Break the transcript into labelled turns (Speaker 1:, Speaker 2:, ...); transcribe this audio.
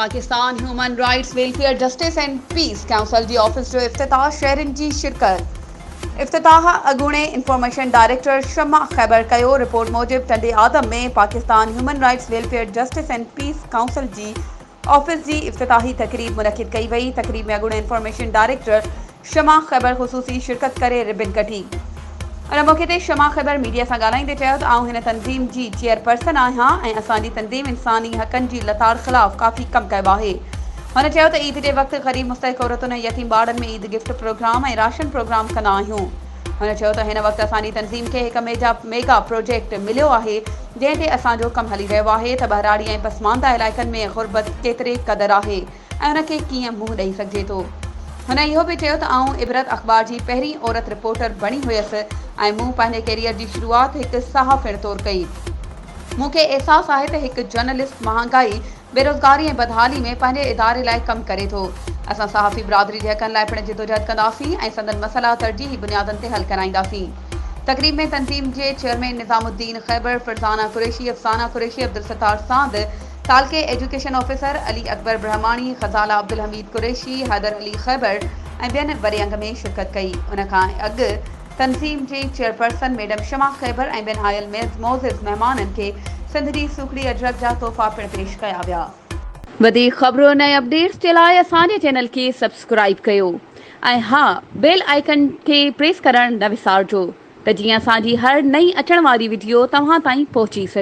Speaker 1: Pakistan human rights welfare justice and peace council जी office जो इफ्तिताह शहरनि जी शिरकत। इफ्तिताह अॻूणे इंफॉर्मेशन डायरेक्टर शमा ख़ैबर कयो। रिपोर्ट मूजिब टंडे आदम में Pakistan human rights welfare justice and peace council जी ऑफिस जी इफ्तिताही तकरीब मुनक़िद कई वई। तकरीब में अॻूणे इंफॉर्मेशन डायरेक्टर शमा ख़ैबर ख़ुसूसी शिरकत करे रिबिन कटी। उन मौक़े ते शमा ख़ैबर मीडिया सां ॻाल्हाईंदे चयो त आउं हिन तंज़ीम जी चेयरपर्सन आहियां ऐं असांजी तंज़ीम इंसानी हक़नि जी लताड़ ख़िलाफ़ काफ़ी कमु कयो आहे। हुन चयो त ईद जे वक़्तु ग़रीब मुस्तहिक़ औरतुनि ऐं यतीम ॿारनि में ईद गिफ्ट प्रोग्राम ऐं राशन प्रोग्राम कंदा आहियूं। हुन चयो त हिन वक़्तु असांजी तंज़ीम खे हिकु मेगा प्रोजेक्ट मिलियो आहे जंहिं ते असांजो कमु हली रहियो आहे त बहिराड़ी ऐं पसमानदा इलाइक़नि में ग़ुर्बत केतिरे क़दुरु आहे ऐं उनखे कीअं मुंहुं ॾेई सघिजे थो। हुन इहो बि चयो त आउं इबरत अख़बार जी पहिरीं औरत रिपोर्टर बणी हुयसि ऐं मूं पंहिंजे कैरियर जी शुरूआति हिकु सहाफ़िण तौरु कई। मूंखे अहसासु आहे त हिकु जर्नलिस्ट महांगाई बेरोज़गारी ऐं बदहाली में पंहिंजे इदारे लाइ कमु करे थो। असां सहाफ़ी बिरादरी जे हक़नि लाइ पिणु जिदोजहद कंदासीं ऐं संदन मसइला तरजीही बुनियादनि ते हल कराईंदासीं। तकरीब में तंज़ीम जे चेयरमैन निज़ामुद्दीन ख़ैबर, फरज़ाना कुरैशी, अफ़साना कुरैशी, अब्दुल सत्तार साद, तालके एजुकेशन ऑफिसर अली अकबर ब्रह्माणी, ख़ज़ाला अब्दुल हमीद कुरैशी, हैदर अली ख़ैबर ऐं ॿियनि वरी अंग में शिरकत कई। उनखां अॻु तंज़ीम जी चेयरपर्सन मैडम शमा ख़ैबर ऐं ॿियनि आयल मोज़िज़ महिमाननि खे सिंध जी सूखड़ी अजरक जा तोहफ़ा पिणु पेश कया विया। वधीक ख़बरुनि ऐं अपडेट्स जे लाइ असांजे चैनल खे सब्सक्राइब कयो ऐं हा, बेल आइकन खे प्रेस करणु न विसारिजो त जीअं असांजी हर नई अचण वारी वीडियो तव्हां ताईं पहुची सघे।